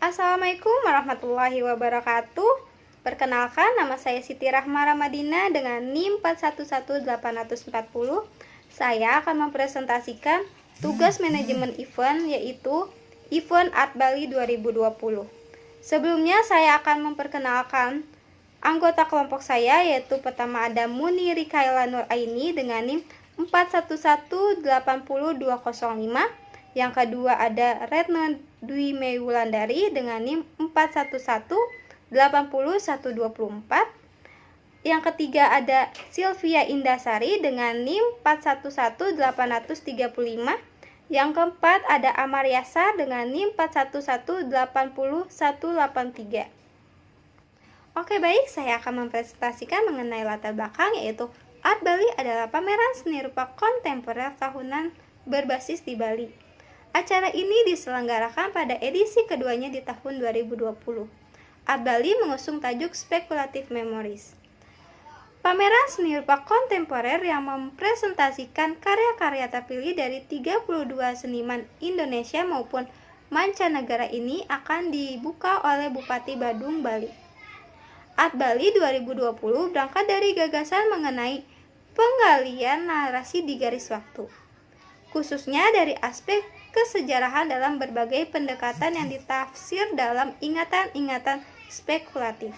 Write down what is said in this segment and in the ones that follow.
Assalamualaikum warahmatullahi wabarakatuh. Perkenalkan, nama saya Siti Rahma Ramadina dengan NIM 411840. Saya akan mempresentasikan tugas manajemen event, yaitu Event Art Bali 2020. Sebelumnya saya akan memperkenalkan anggota kelompok saya, yaitu pertama ada Muni Rikaila Nur Aini dengan NIM 41180205. Yang kedua ada Retno Dwi Mewulandari dengan NIM 41180124. Yang ketiga ada Sylvia Indasari dengan NIM 411835. Yang keempat ada Amar Yasar dengan NIM 41180183. Oke, baik, saya akan mempresentasikan mengenai latar belakang, yaitu Art Bali adalah pameran seni rupa kontemporer tahunan berbasis di Bali. Acara ini diselenggarakan pada edisi keduanya di tahun 2020. Art Bali mengusung tajuk Speculative Memories. Pameran seni rupa kontemporer yang mempresentasikan karya-karya terpilih dari 32 seniman Indonesia maupun mancanegara ini akan dibuka oleh Bupati Badung, Bali. Art Bali 2020 berangkat dari gagasan mengenai penggalian narasi di garis waktu, khususnya dari aspek kesejarahan dalam berbagai pendekatan yang ditafsir dalam ingatan-ingatan spekulatif.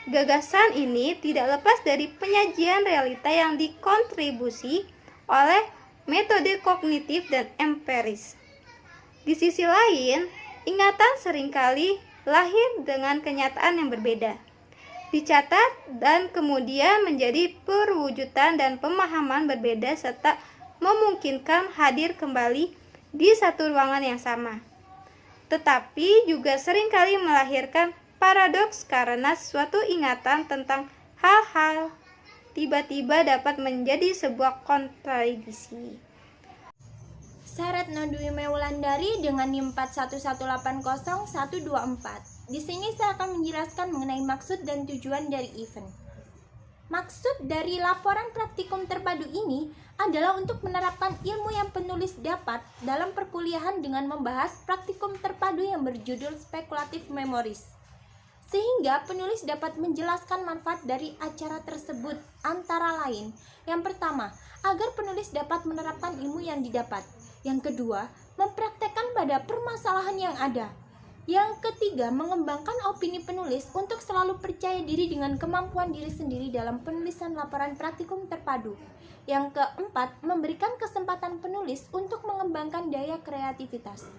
Gagasan ini tidak lepas dari penyajian realita yang dikontribusi oleh metode kognitif dan empiris. Di sisi lain, ingatan seringkali lahir dengan kenyataan yang berbeda, dicatat dan kemudian menjadi perwujudan dan pemahaman berbeda serta memungkinkan hadir kembali di satu ruangan yang sama, tetapi juga seringkali melahirkan paradoks karena suatu ingatan tentang hal-hal tiba-tiba dapat menjadi sebuah kontradiksi. Saya Retno Dwi Mewulandari dengan NIM 41180124. Di sini saya akan menjelaskan mengenai maksud dan tujuan dari event. Maksud dari laporan praktikum terpadu ini adalah untuk menerapkan ilmu yang penulis dapat dalam perkuliahan dengan membahas praktikum terpadu yang berjudul Speculative Memories. Sehingga penulis dapat menjelaskan manfaat dari acara tersebut, antara lain, yang pertama, agar penulis dapat menerapkan ilmu yang didapat. Yang kedua, mempraktekkan pada permasalahan yang ada. Yang ketiga, mengembangkan opini penulis untuk selalu percaya diri dengan kemampuan diri sendiri dalam penulisan laporan praktikum terpadu. Yang keempat, memberikan kesempatan penulis untuk mengembangkan daya kreativitas.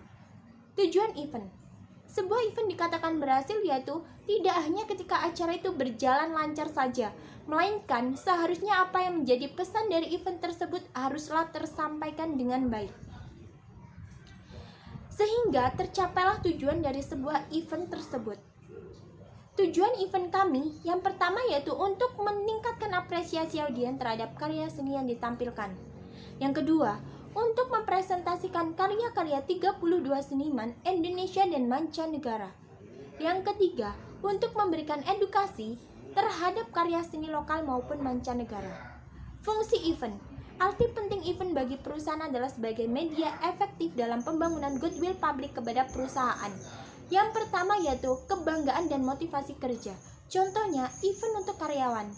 Tujuan event. Sebuah event dikatakan berhasil yaitu tidak hanya ketika acara itu berjalan lancar saja, melainkan seharusnya apa yang menjadi pesan dari event tersebut haruslah tersampaikan dengan baik, sehingga tercapailah tujuan dari sebuah event tersebut. Tujuan event kami yang pertama yaitu untuk meningkatkan apresiasi audiens terhadap karya seni yang ditampilkan. Yang kedua, untuk mempresentasikan karya-karya 32 seniman Indonesia dan mancanegara. Yang ketiga, untuk memberikan edukasi terhadap karya seni lokal maupun mancanegara. Fungsi event. Arti penting event bagi perusahaan adalah sebagai media efektif dalam pembangunan goodwill publik kepada perusahaan. Yang pertama yaitu kebanggaan dan motivasi kerja. Contohnya, event untuk karyawan.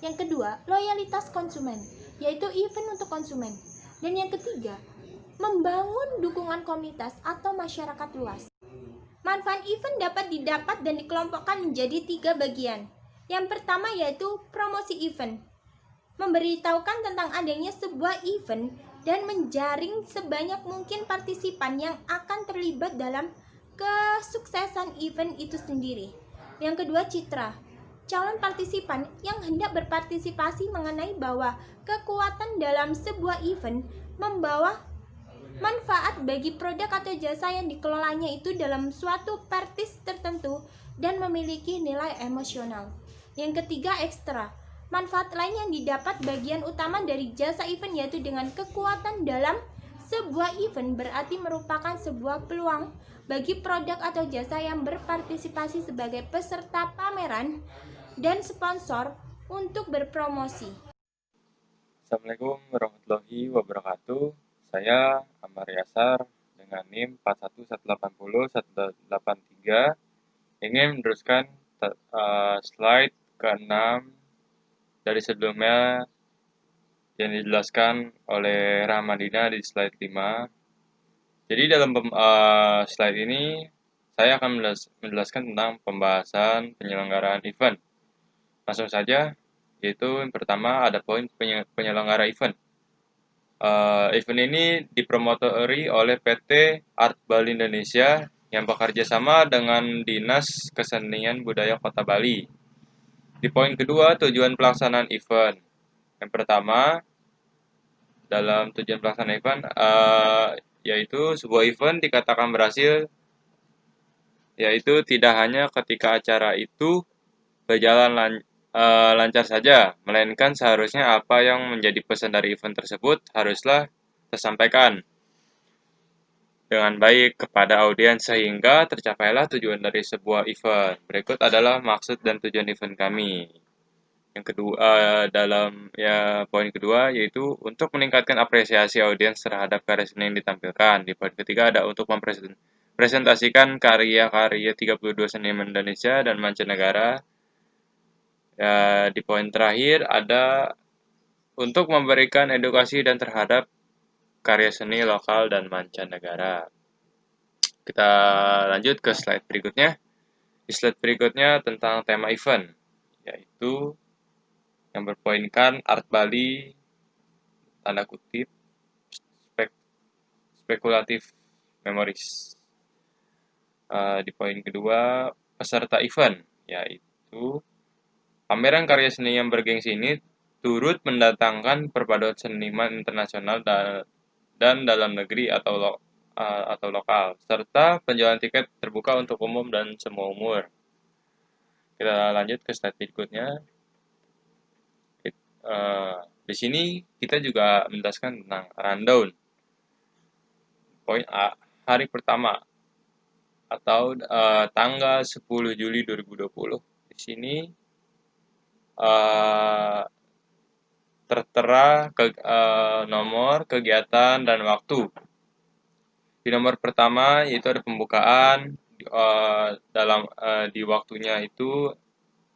Yang kedua, loyalitas konsumen, yaitu event untuk konsumen. Dan yang ketiga, membangun dukungan komunitas atau masyarakat luas. Manfaat event dapat didapat dan dikelompokkan menjadi 3 bagian. Yang pertama yaitu promosi event, memberitahukan tentang adanya sebuah event dan menjaring sebanyak mungkin partisipan yang akan terlibat dalam kesuksesan event itu sendiri. Yang kedua, citra. Calon partisipan yang hendak berpartisipasi mengenai bahwa kekuatan dalam sebuah event membawa manfaat bagi produk atau jasa yang dikelolanya itu dalam suatu partis tertentu dan memiliki nilai emosional. Yang ketiga, ekstra. Manfaat lain yang didapat bagian utama dari jasa event yaitu dengan kekuatan dalam sebuah event berarti merupakan sebuah peluang bagi produk atau jasa yang berpartisipasi sebagai peserta pameran dan sponsor untuk berpromosi. Assalamualaikum warahmatullahi wabarakatuh. Saya Amar Yasar dengan NIM 41180183 ingin meneruskan slide ke-6 dari sebelumnya yang dijelaskan oleh Rahmadina di slide 5. Jadi dalam slide ini saya akan menjelaskan tentang pembahasan penyelenggaraan event. Langsung saja, yaitu yang pertama ada poin penyelenggara event. Event ini dipromotori oleh PT Art Bali Indonesia yang bekerja sama dengan Dinas Kesenian Budaya Kota Bali. Di poin kedua, tujuan pelaksanaan event. Yang pertama, dalam tujuan pelaksanaan event, yaitu sebuah event dikatakan berhasil, yaitu tidak hanya ketika acara itu berjalan lancar saja, melainkan seharusnya apa yang menjadi pesan dari event tersebut haruslah tersampaikan dengan baik kepada audiens sehingga tercapailah tujuan dari sebuah event. Berikut adalah maksud dan tujuan event kami. Yang kedua, poin kedua yaitu untuk meningkatkan apresiasi audiens terhadap karya seni yang ditampilkan. Di poin ketiga ada untuk mempresentasikan karya-karya 32 seniman Indonesia dan mancanegara. Ya, di poin terakhir ada untuk memberikan edukasi dan terhadap karya seni lokal dan mancanegara. Kita lanjut ke slide berikutnya. Di slide berikutnya tentang tema event, yaitu yang berpoinkan Art Bali, tanda kutip, spekulatif memories. Di poin kedua, peserta event, yaitu pameran karya seni yang bergengsi ini turut mendatangkan perpaduan seniman internasional dan dalam negeri atau lokal, serta penjualan tiket terbuka untuk umum dan semua umur. Kita lanjut ke slide berikutnya. Di sini kita juga menjelaskan tentang rundown. Poin A, hari pertama atau tanggal 10 Juli 2020. Di sini tertera nomor, kegiatan, dan waktu. Di nomor pertama yaitu ada pembukaan di waktunya itu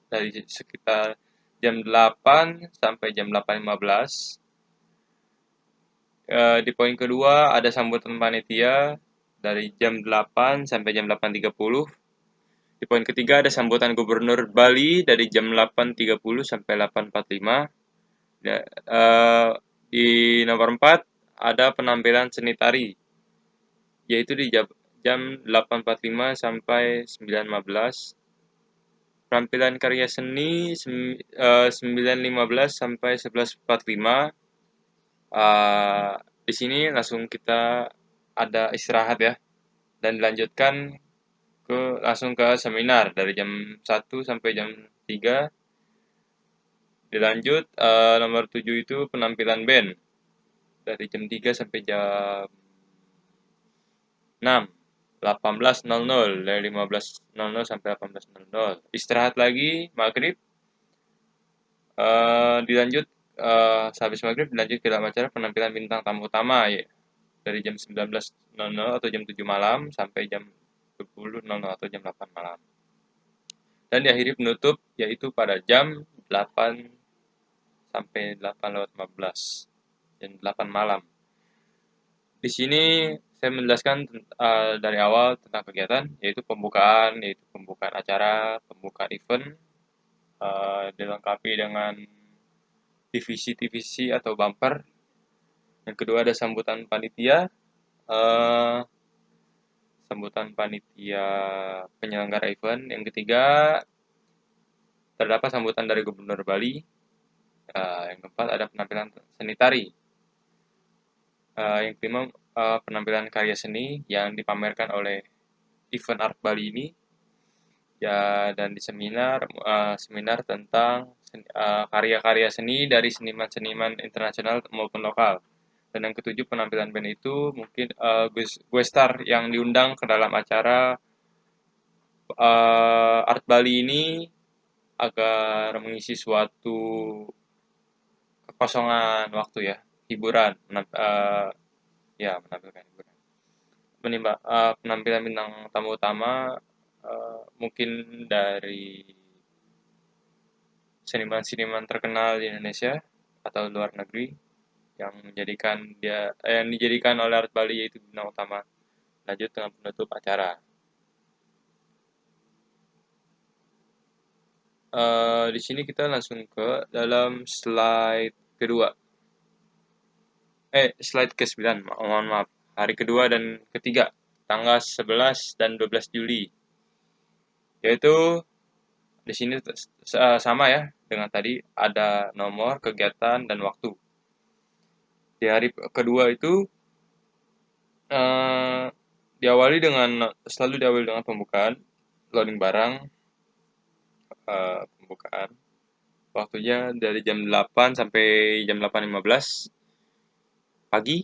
dari sekitar jam 8 sampai jam 8.15. Di poin kedua ada sambutan panitia dari jam 8 sampai jam 8.30. Di poin ketiga ada sambutan Gubernur Bali dari jam 8.30 sampai 8.45. Di nomor 4 ada penampilan seni tari, yaitu di jam 8.45 sampai 9.15. Penampilan karya seni 9.15 sampai 11.45. Di sini langsung kita ada istirahat ya, dan dilanjutkan langsung ke seminar dari jam 1 sampai jam 3. Dilanjut nomor 7 itu penampilan band dari jam 3 sampai jam 6. 18.00 dari 15.00 sampai 18.00. Istirahat lagi maghrib. Dilanjut sehabis maghrib dilanjut ke dalam acara penampilan bintang tamu utama ya, dari jam 19.00 atau jam 7 malam sampai jam 20.00 atau jam 8 malam. Dan diakhiri penutup yaitu pada jam 8 sampai 8:15 jam 8 malam. Di sini saya menjelaskan dari awal tentang kegiatan, yaitu pembukaan acara, pembukaan event, dilengkapi dengan divisi-divisi atau bumper. Yang kedua ada sambutan panitia penyelenggara event. Yang ketiga terdapat sambutan dari Gubernur Bali. Yang keempat ada penampilan seni tari. Yang kelima penampilan karya seni yang dipamerkan oleh event Art Bali ini. Ya, dan di seminar tentang karya-karya seni dari seniman-seniman internasional maupun lokal. Dan yang ketujuh penampilan band itu mungkin guest-star yang diundang ke dalam acara Art Bali ini agar mengisi suatu kekosongan waktu ya, hiburan, menampilkan hiburan. penampilan bintang tamu utama mungkin dari seniman-seniman terkenal di Indonesia atau luar negeri yang dijadikan oleh Art Bali yaitu bintang utama. Lanjut dengan penutup acara. Di sini kita langsung ke dalam slide kedua. Slide ke-9, mohon maaf. Hari kedua dan ketiga, tanggal 11 dan 12 Juli. Yaitu di sini sama ya dengan tadi, ada nomor, kegiatan, dan waktu. Di hari kedua itu selalu diawali dengan pembukaan, loading barang, pembukaan. Waktunya dari jam 8 sampai jam 8.15 pagi.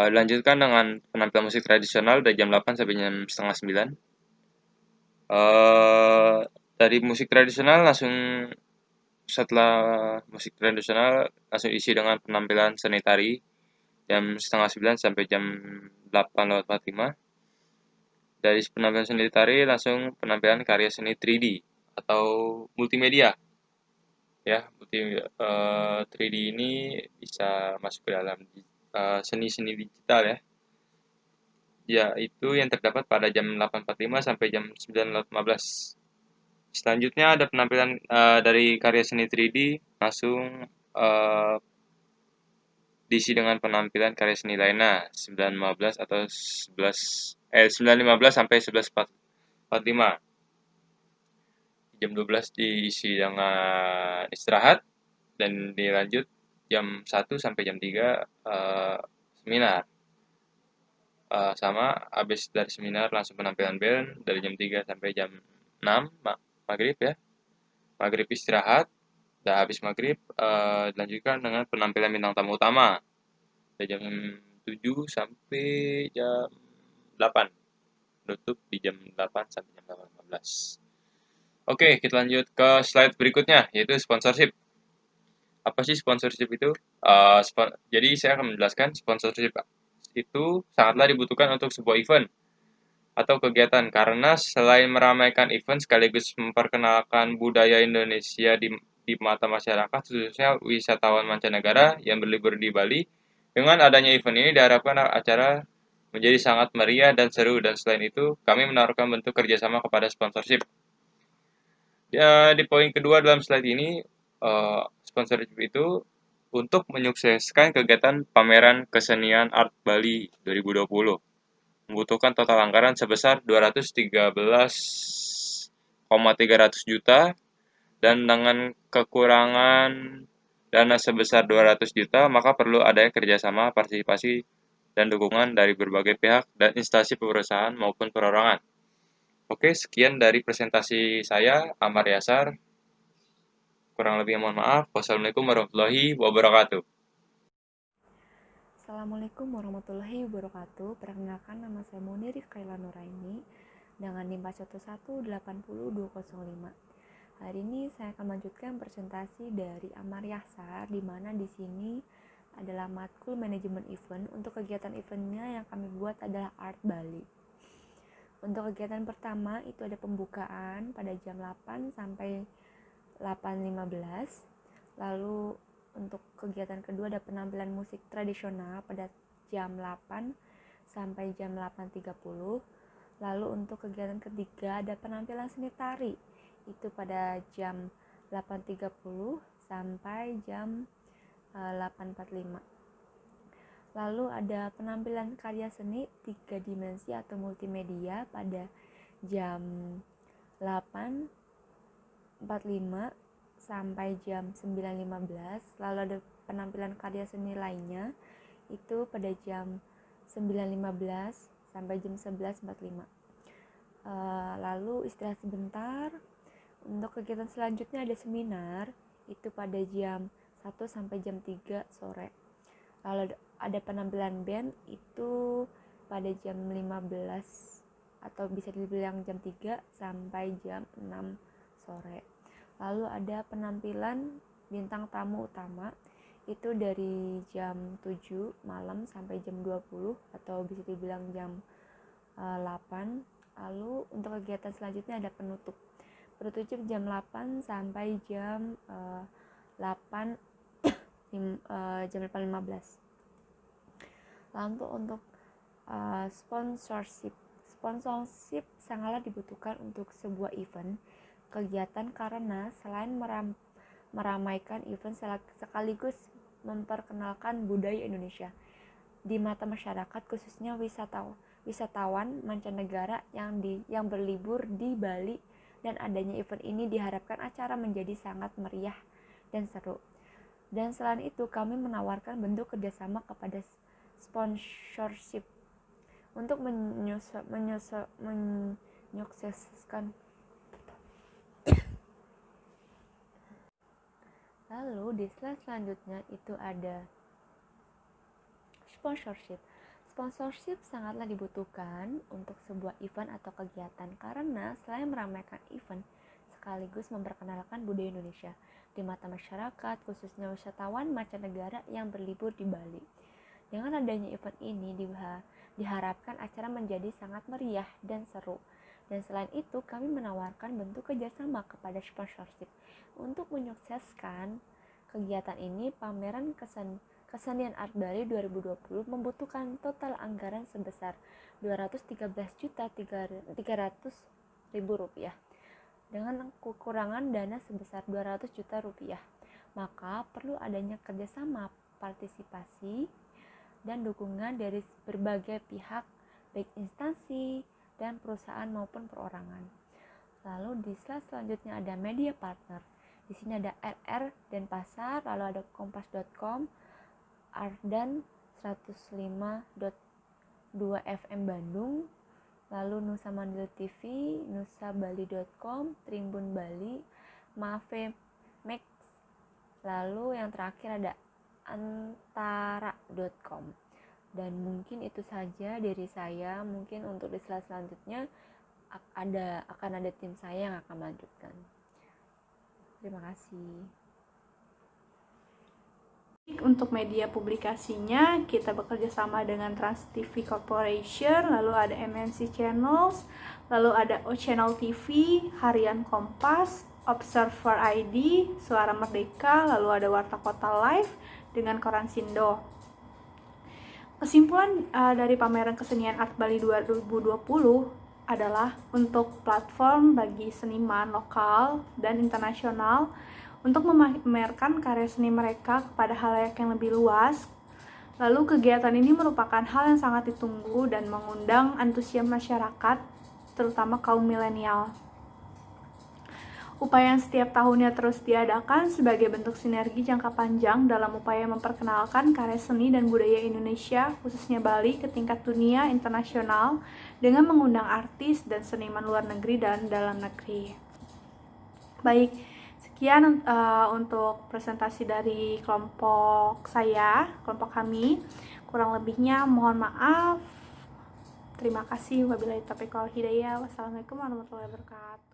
Dilanjutkan dengan penampilan musik tradisional dari jam 8 sampai jam setengah 9. Dari musik tradisional setelah musik tradisional langsung isi dengan penampilan seni tari jam setengah 9 sampai jam 8:45. Dari penampilan seni tari langsung penampilan karya seni 3D atau multimedia. Ya, 3D ini bisa masuk ke dalam seni-seni digital ya. Yaitu yang terdapat pada jam 8.45 sampai jam 9.15. Selanjutnya ada penampilan dari karya seni 3D langsung diisi dengan penampilan karya seni lainnya 9.15 atau 9.15 sampai 11.45. Jam 12 diisi dengan istirahat dan dilanjut jam 1 sampai jam 3 seminar. Sama habis dari seminar langsung penampilan band dari jam 3 sampai jam 6 maghrib ya. Maghrib istirahat, dan habis maghrib dilanjutkan dengan penampilan bintang tamu utama dari jam 7 sampai jam 8. Tutup di jam 8 sampai jam 8.15. Oke, kita lanjut ke slide berikutnya, yaitu sponsorship. Apa sih sponsorship itu? Jadi saya akan menjelaskan sponsorship itu sangatlah dibutuhkan untuk sebuah event atau kegiatan karena selain meramaikan event sekaligus memperkenalkan budaya Indonesia di mata masyarakat, khususnya wisatawan mancanegara yang berlibur di Bali. Dengan adanya event ini diharapkan acara menjadi sangat meriah dan seru, dan selain itu kami menaruhkan bentuk kerjasama kepada sponsorship. Ya, di poin kedua dalam slide ini, sponsorship itu untuk menyukseskan kegiatan pameran kesenian Art Bali 2020 membutuhkan total anggaran sebesar 213,300 juta, dan dengan kekurangan dana sebesar 200 juta, maka perlu adanya kerjasama, partisipasi, dan dukungan dari berbagai pihak dan instansi perusahaan maupun perorangan. Oke, sekian dari presentasi saya, Amar Yasar. Kurang lebihnya mohon maaf. Wassalamualaikum warahmatullahi wabarakatuh. Assalamualaikum warahmatullahi wabarakatuh. Perkenalkan, nama saya Munir Kaila Nuraini dengan NIM 1180205. Hari ini saya akan melanjutkan presentasi dari Amar Yasar, di mana di sini adalah matkul manajemen event. Untuk kegiatan eventnya yang kami buat adalah Art Bali. Untuk kegiatan pertama itu ada pembukaan pada jam 8 sampai 8.15. Lalu untuk kegiatan kedua ada penampilan musik tradisional pada jam 8 sampai jam 8.30. Lalu untuk kegiatan ketiga ada penampilan seni tari, itu pada jam 8.30 sampai jam 8.45. Lalu ada penampilan karya seni 3 dimensi atau multimedia pada jam 8.45 sampai jam 9.15. Lalu ada penampilan karya seni lainnya itu pada jam 9.15 sampai jam 11.45. Lalu istirahat sebentar. Untuk kegiatan selanjutnya ada seminar, itu pada jam 1 sampai jam 3 sore. Lalu ada penampilan band itu pada jam 15 atau bisa dibilang jam 3 sampai jam 6 sore. Lalu ada penampilan bintang tamu utama, itu dari jam 7 malam sampai jam 20 atau bisa dibilang jam 8. Lalu untuk kegiatan selanjutnya ada penutup jam 8 sampai jam 8 jam 8.15. Lalu untuk sponsorship sangatlah dibutuhkan untuk sebuah event kegiatan karena selain meramaikan event sekaligus memperkenalkan budaya Indonesia di mata masyarakat, khususnya wisatawan mancanegara yang berlibur di Bali. Dan adanya event ini diharapkan acara menjadi sangat meriah dan seru. Dan selain itu kami menawarkan bentuk kerjasama kepada sponsorship untuk menyukseskan. Lalu di slide selanjutnya itu ada sponsorship. Sponsorship sangatlah dibutuhkan untuk sebuah event atau kegiatan karena selain meramaikan event sekaligus memperkenalkan budaya Indonesia di mata masyarakat, khususnya wisatawan mancanegara yang berlibur di Bali. Dengan adanya event ini diharapkan acara menjadi sangat meriah dan seru. Dan selain itu kami menawarkan bentuk kerjasama kepada sponsorship. Untuk menyukseskan kegiatan ini, pameran Kesenian Art Bali 2020 membutuhkan total anggaran sebesar Rp213.300.000 dengan kekurangan dana sebesar Rp200 juta. Maka perlu adanya kerjasama, partisipasi, dan dukungan dari berbagai pihak, baik instansi dan perusahaan maupun perorangan. Lalu di slide selanjutnya ada media partner. Di sini ada RR Denpasar, lalu ada kompas.com, Ardan 105.2 FM Bandung, lalu Nusa Mandil TV, nusabali.com, Tribun Bali, Mafe Max, lalu yang terakhir ada antara.com. Dan mungkin itu saja dari saya. Mungkin untuk di slide selanjutnya akan ada tim saya yang akan melanjutkan. Terima kasih. Untuk media publikasinya, kita bekerja sama dengan Trans TV Corporation, lalu ada MNC Channels, lalu ada O Channel TV, Harian Kompas, Observer ID, Suara Merdeka, lalu ada Warta Kota Live dengan Koran Sindo. Kesimpulan dari pameran kesenian Art Bali 2020 adalah untuk platform bagi seniman lokal dan internasional untuk memamerkan karya seni mereka kepada halayak yang lebih luas. Lalu kegiatan ini merupakan hal yang sangat ditunggu dan mengundang antusias masyarakat, terutama kaum milenial. Upaya yang setiap tahunnya terus diadakan sebagai bentuk sinergi jangka panjang dalam upaya memperkenalkan karya seni dan budaya Indonesia, khususnya Bali, ke tingkat dunia internasional dengan mengundang artis dan seniman luar negeri dan dalam negeri. Baik, sekian untuk presentasi dari kelompok kami. Kurang lebihnya mohon maaf. Terima kasih. Wabillahi taufiq wal hidayah. Wassalamualaikum warahmatullahi wabarakatuh.